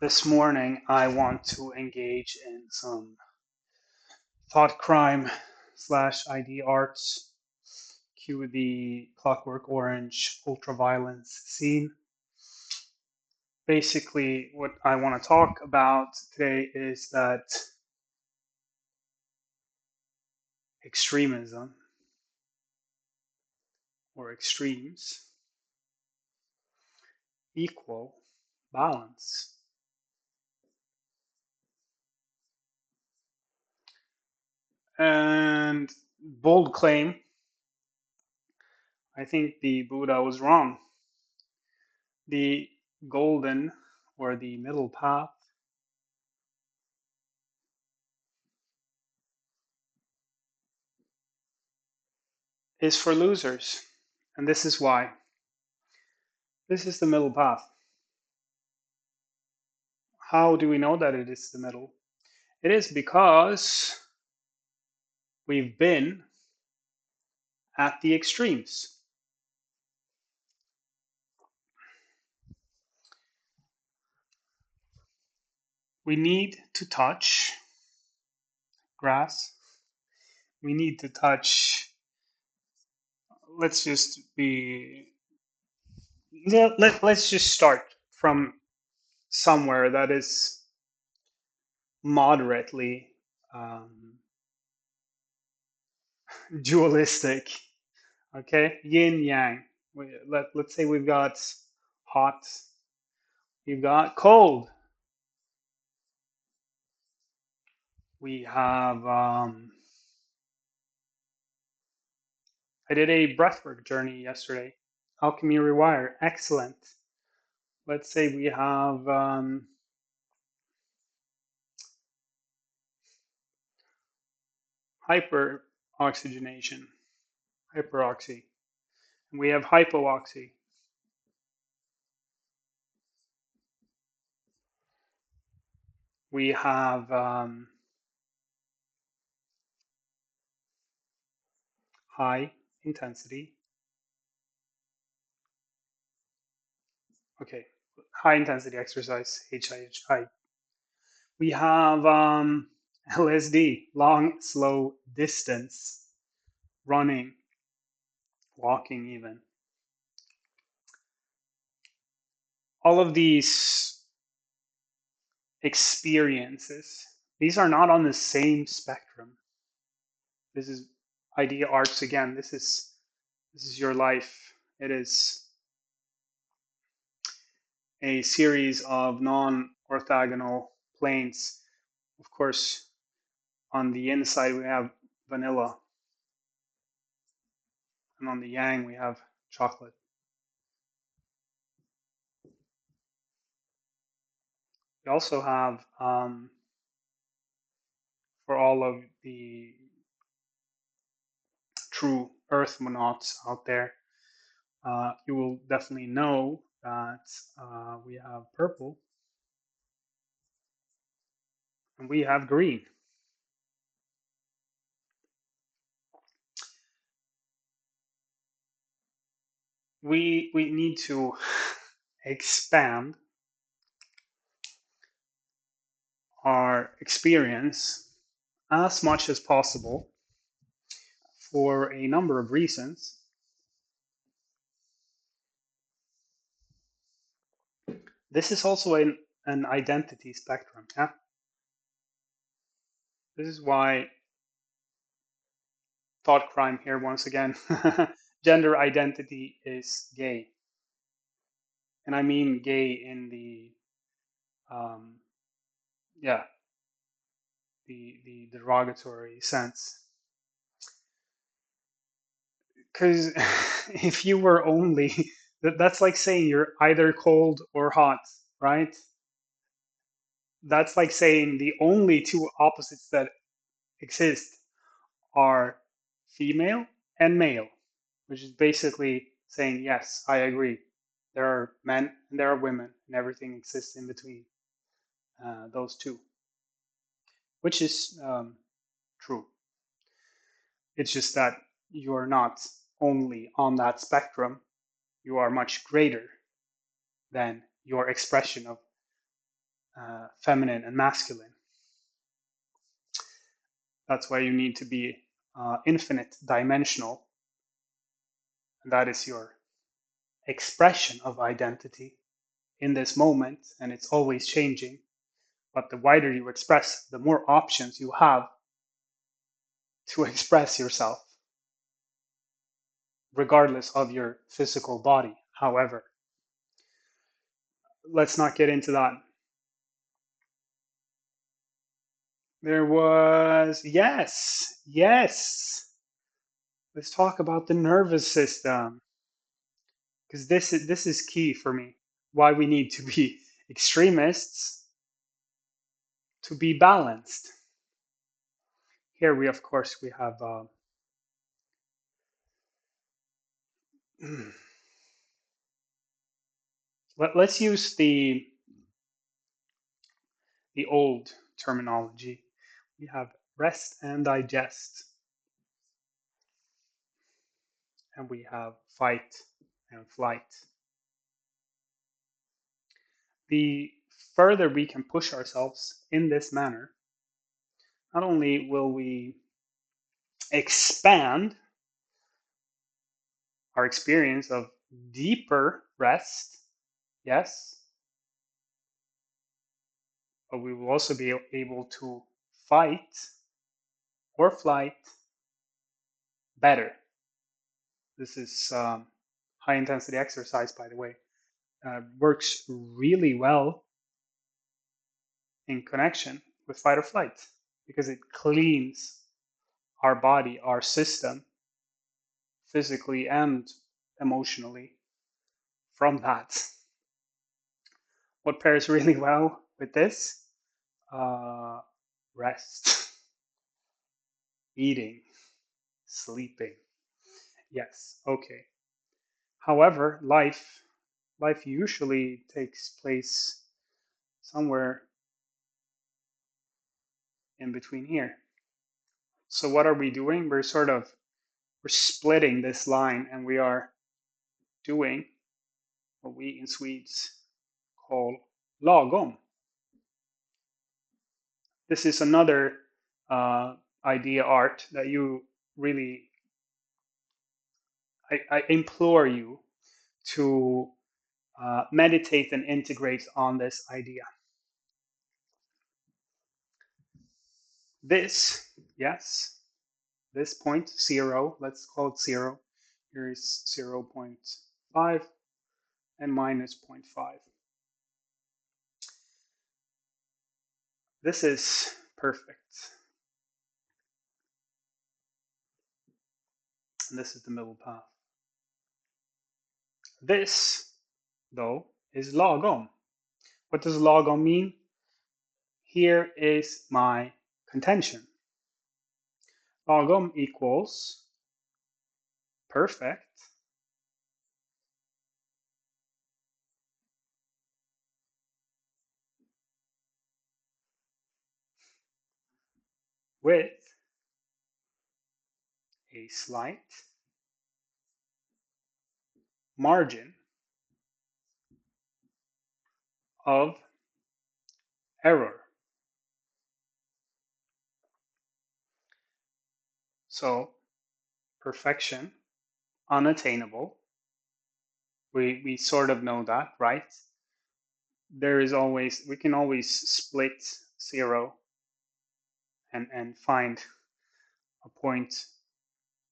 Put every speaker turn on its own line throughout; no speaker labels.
This morning, I want to engage in some thought crime slash ID arts. Cue the Clockwork Orange ultraviolence scene. Basically, what I want to talk about today is that extremism or extremes equal balance. And bold claim, I think the Buddha was wrong. The golden or the middle path is for losers. And this is why. This is the middle path. How do we know that it is the middle? It is because we've been at the extremes. We need to touch grass. We need to touch, let's just be, let's just start from somewhere that is moderately dualistic. Okay, yin yang. Let's say we've got hot, we've got cold, we have I did a breathwork journey yesterday. Alchemy Rewire, excellent. Let's say we have hyperoxygenation, hyperoxy, and we have hypoxy. We have high intensity. Okay, high intensity exercise, HIHI. We have LSD, long, slow distance, running, walking, even. All of these experiences, these are not on the same spectrum. This is idea arts again. This is your life. It is a series of non-orthogonal planes. Of course, on the inside we have vanilla, and on the yang we have chocolate. We also have, for all of the true earthmonauts out there, you will definitely know that we have purple and we have green. We need to expand our experience as much as possible for a number of reasons. This is also an identity spectrum. Yeah? This is why thought crime here once again. Gender identity is gay. And I mean gay in the yeah, the derogatory sense. Because if you were only, that's like saying you're either cold or hot, right? That's like saying the only two opposites that exist are female and male, which is basically saying, yes, I agree. There are men and there are women, and everything exists in between those two, which is true. It's just that you're not only on that spectrum, you are much greater than your expression of feminine and masculine. That's why you need to be infinite dimensional. And that is your expression of identity in this moment, and it's always changing. But the wider you express, the more options you have to express yourself, regardless of your physical body. However, let's not get into that. There was, yes. Let's talk about the nervous system, because this is key for me. Why we need to be extremists to be balanced. Here we, of course, we have let's use the old terminology. We have rest and digest, and we have fight and flight. The further we can push ourselves in this manner, not only will we expand our experience of deeper rest, yes, but we will also be able to fight or flight better. This is high intensity exercise, by the way. Works really well in connection with fight or flight because it cleans our body, our system, physically and emotionally from that. What pairs really well with this? Rest, eating, sleeping. Yes, okay. However, life usually takes place somewhere in between here. So what are we doing? We're splitting this line, and we are doing what we in Swedes call lagom. This is another idea art that you really, I implore you to meditate and integrate on this idea. This, yes, this point, 0, let's call it 0. Here is 0.5 and minus 0.5. This is perfect. And this is the middle path. This, though, is lagom. What does lagom mean? Here is my contention. Lagom equals perfect with a slight margin of error. So perfection, unattainable. We sort of know that, right? We can always split 0 and find a point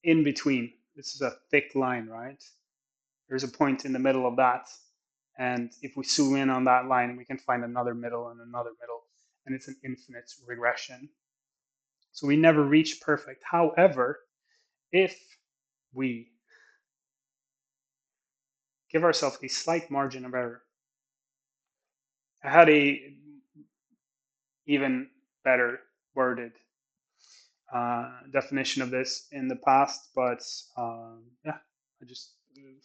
in between. This is a thick line, right? There's a point in the middle of that. And if we zoom in on that line, we can find another middle and another middle. And it's an infinite regression. So we never reach perfect. However, if we give ourselves a slight margin of error, I had a even better worded definition of this in the past, but yeah, I just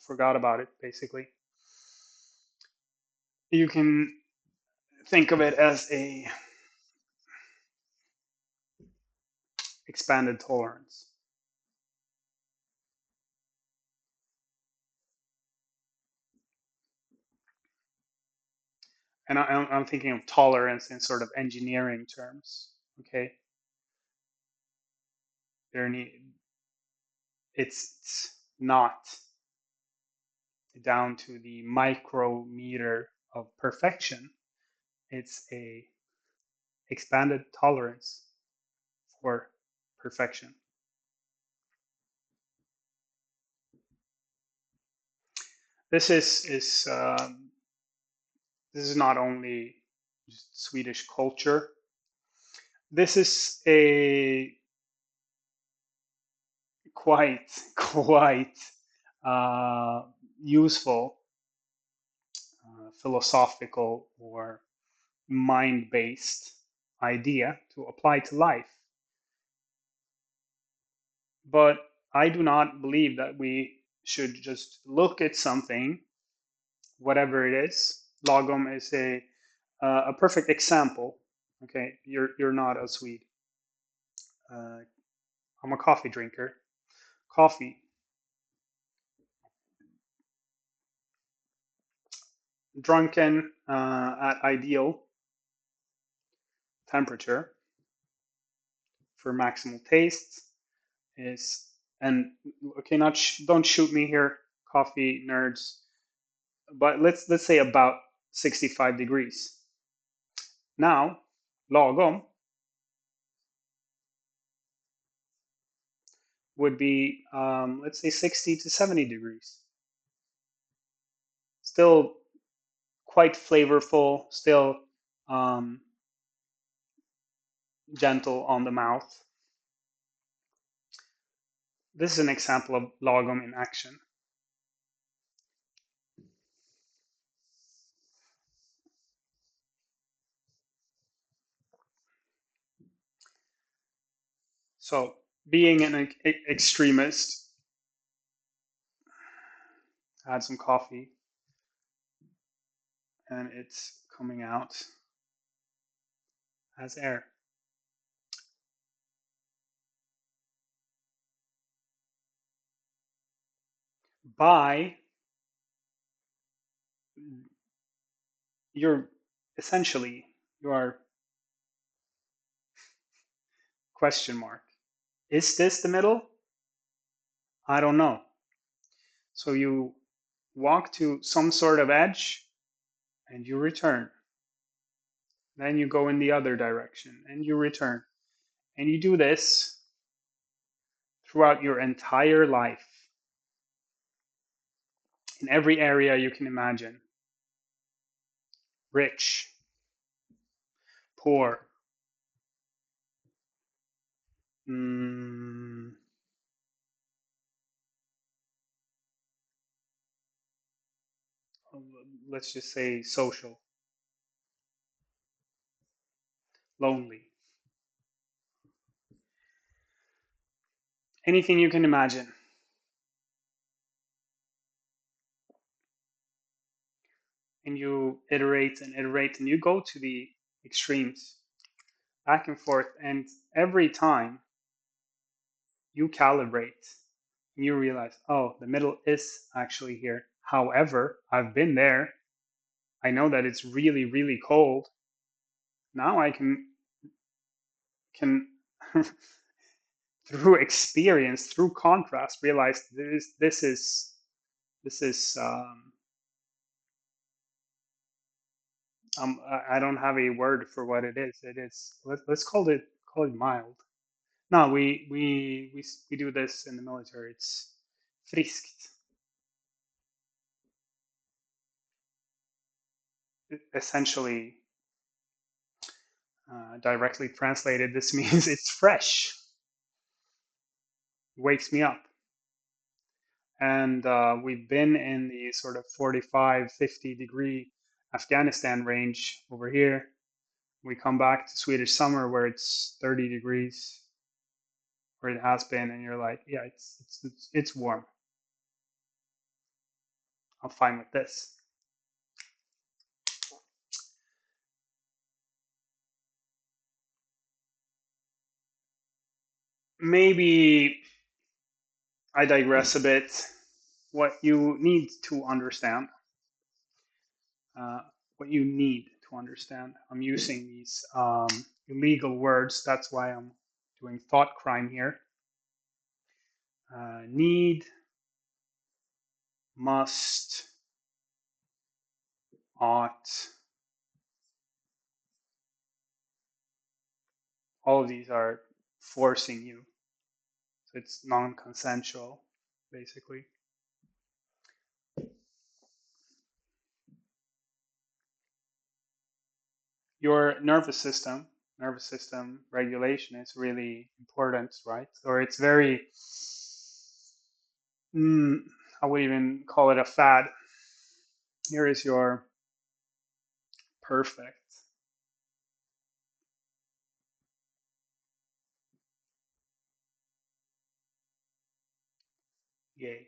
forgot about it basically. You can think of it as a expanded tolerance. and I'm thinking of tolerance in sort of engineering terms. Okay, there need it's not down to the micrometer of perfection. It's a expanded tolerance for perfection. This this is not only just Swedish culture. This is a quite useful philosophical or mind-based idea to apply to life. But I do not believe that we should just look at something, whatever it is. Lagom is a perfect example. Okay, you're not a Swede. Uh, I'm a coffee drinker. Coffee, drunken at ideal temperature for maximal taste is, and okay, not don't shoot me here, coffee nerds, but let's say about 65 degrees. Now, lagom would be let's say 60 to 70 degrees. Still quite flavorful, still um, gentle on the mouth. This is an example of lagom in action. So, being an extremist, add some coffee, and it's coming out as air. By you're essentially you are question mark. Is this the middle? I don't know. So you walk to some sort of edge and you return. Then you go in the other direction and you return. And you do this throughout your entire life in every area you can imagine. Rich, poor, mm, let's just say social, lonely, anything you can imagine. And you iterate and you go to the extremes, back and forth, and every time you calibrate and you realize, oh, the middle is actually here. However, I've been there. I know that it's really, really cold. Now I can through experience, through contrast, realize this is I don't have a word for what it is. It is let's call it mild. No, we do this in the military. It's friskt. Essentially, directly translated, this means it's fresh. Wakes me up. And we've been in the sort of 45, 50-degree Afghanistan range over here. We come back to Swedish summer where it's 30 degrees, where it has been, and you're like, yeah, it's warm. I'm fine with this. Maybe I digress a bit. What you need to understand, uh, what you need to understand. I'm using these illegal words. That's why I'm doing thought crime here. Need, must, ought. All of these are forcing you. So it's non-consensual, basically. Your nervous system regulation is really important, right? Or it's very, mm, I would even call it a fad. Here is your perfect. Yay.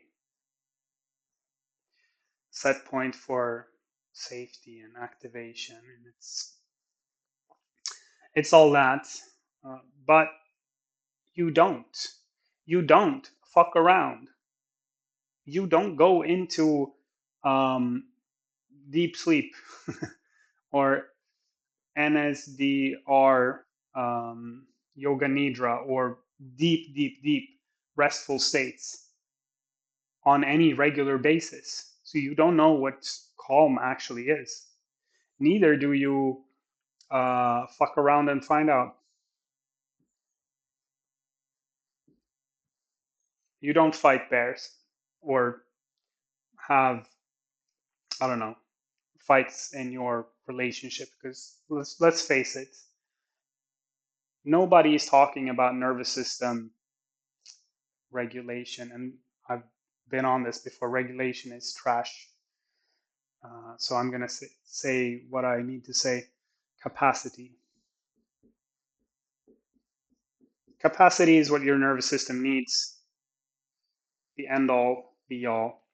Set point for safety and activation, and it's all that, but you don't. You don't fuck around. You don't go into um, deep sleep or NSDR, yoga nidra, or deep restful states on any regular basis. So you don't know what calm actually is. Neither do you fuck around and find out. You don't fight bears or have, I don't know, fights in your relationship, because let's face it, nobody is talking about nervous system regulation, and I've been on this before. Regulation is trash. So I'm gonna say what I need to say. Capacity. Capacity is what your nervous system needs. The end all, be all.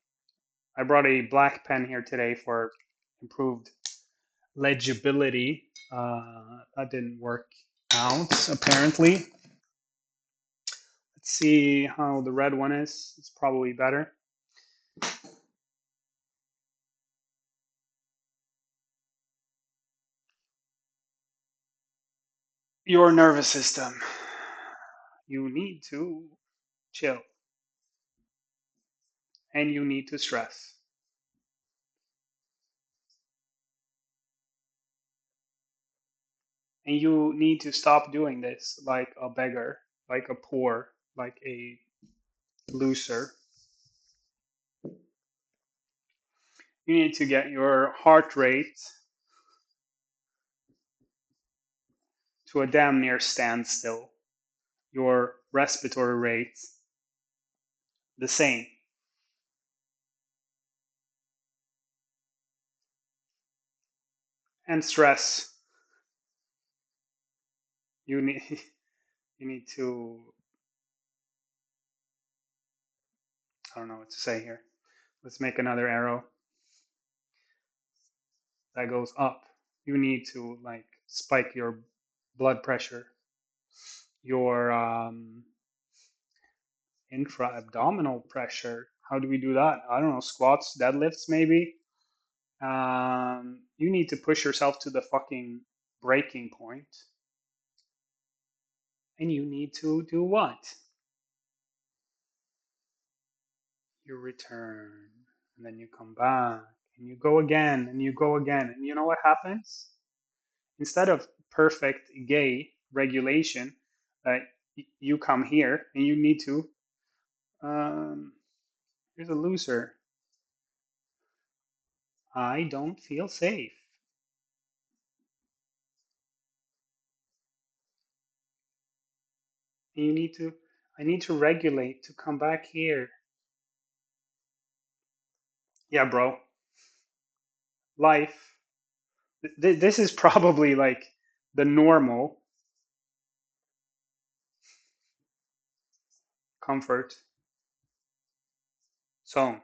I brought a black pen here today for improved legibility. That didn't work out, apparently. Let's see how the red one is. It's probably better. Your nervous system. You need to chill and you need to stress. And you need to stop doing this like a beggar, like a poor, like a loser. You need to get your heart rate to a damn near standstill, your respiratory rate the same, and stress. You need you need to, I don't know what to say here. Let's make another arrow that goes up. You need to like spike your blood pressure, your intra-abdominal pressure. How do we do that? I don't know, squats, deadlifts, maybe. You need to push yourself to the fucking breaking point, and you need to do what? You return, and then you come back, and you go again, and you go again, and you know what happens? Instead of perfect gay regulation, uh, you come here and you need to. Um, here's a loser. I don't feel safe. And you need to. I need to regulate to come back here. Yeah, bro. Life. This is probably like the normal comfort zone.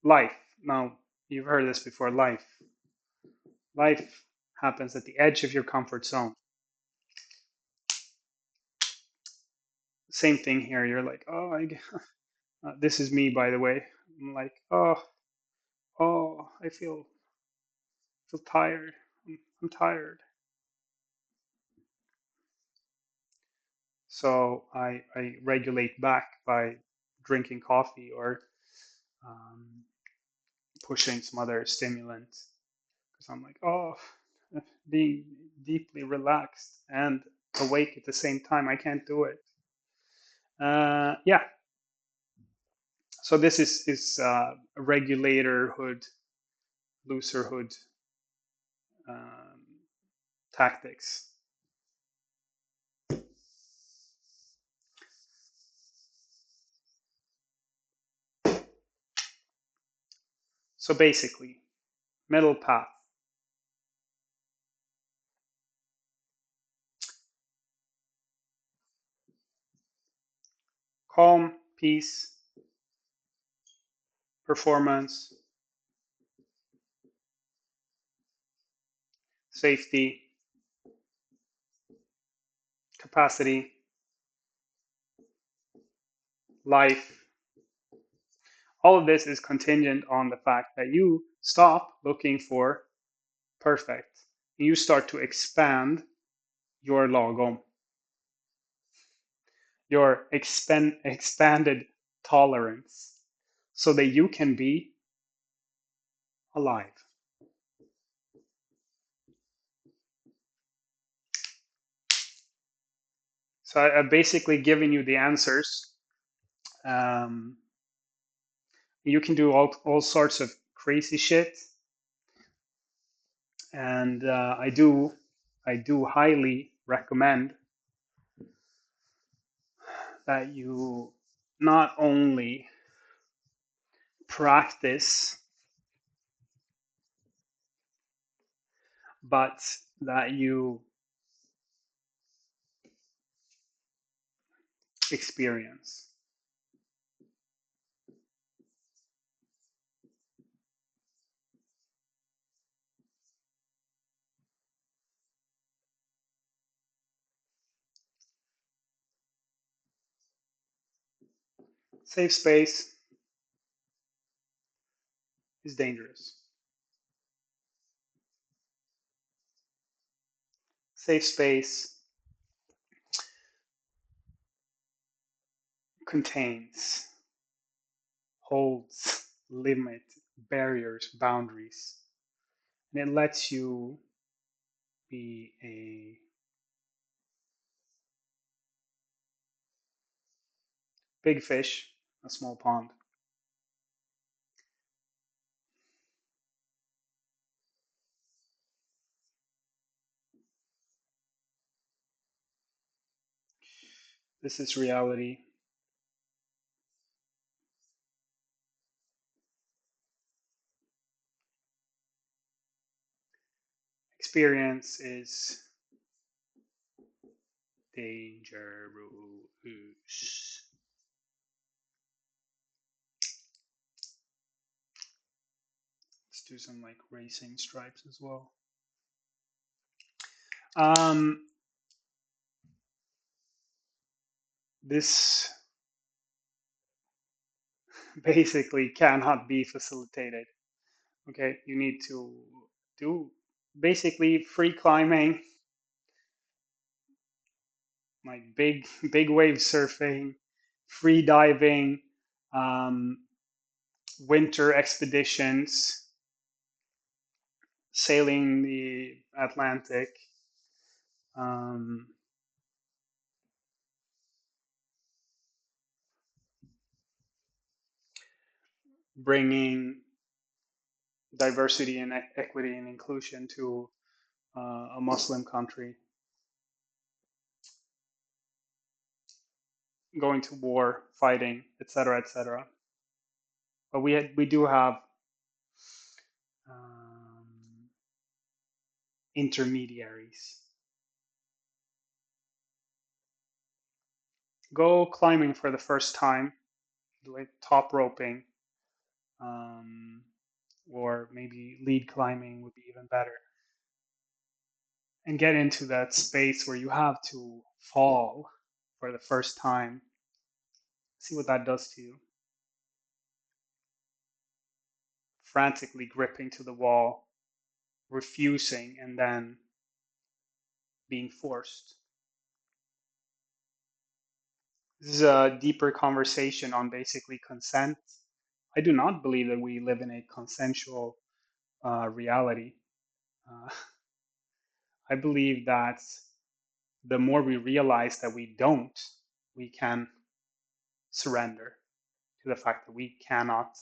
Life. Now, you've heard this before. Life happens at the edge of your comfort zone. Same thing here. You're like, oh, this is me, by the way. I'm like, oh, I feel feel tired. I'm tired. So I regulate back by drinking coffee or um, pushing some other stimulant because I'm like, oh, being deeply relaxed and awake at the same time, I can't do it. Yeah. So this is a regulator hood, looser hood um, tactics. So basically, middle path, calm, peace, performance, safety, capacity, life. All of this is contingent on the fact that you stop looking for perfect. You start to expand your lagom, your expanded tolerance, so that you can be alive. So I've basically given you the answers. Um, you can do all sorts of crazy shit, and I do highly recommend that you not only practice, but that you experience. Safe space is dangerous. Safe space contains, holds, limit, barriers, boundaries, and it lets you be a big fish, a small pond. This is reality. Experience is dangerous. Let's do some like racing stripes as well. Um, this basically cannot be facilitated. Okay, you need to do basically free climbing, like big wave surfing, free diving, um, winter expeditions, sailing the Atlantic, um, bringing diversity and equity and inclusion to a Muslim country, going to war, fighting, etc., etc. But we do have um, intermediaries. Go climbing for the first time, like top roping, um, or maybe lead climbing would be even better. And get into that space where you have to fall for the first time. See what that does to you. Frantically gripping to the wall, refusing and then being forced. This is a deeper conversation on basically consent. I do not believe that we live in a consensual reality. Uh, I believe that the more we realize that we don't, we can surrender to the fact that we cannot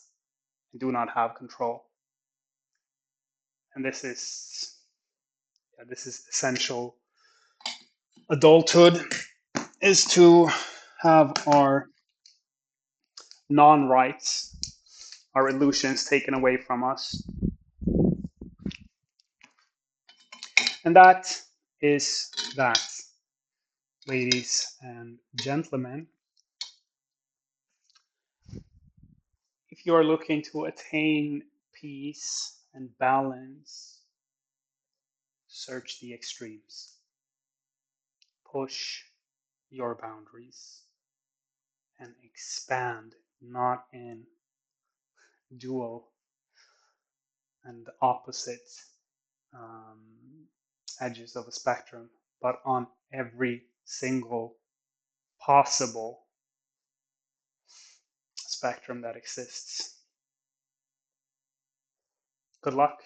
and do not have control. And this is essential. Adulthood is to have our non-rights, our illusions taken away from us. And that is that, ladies and gentlemen. If you are looking to attain peace and balance, search the extremes. Push your boundaries and expand, not in dual and opposite um, edges of a spectrum, but on every single possible spectrum that exists. Good luck.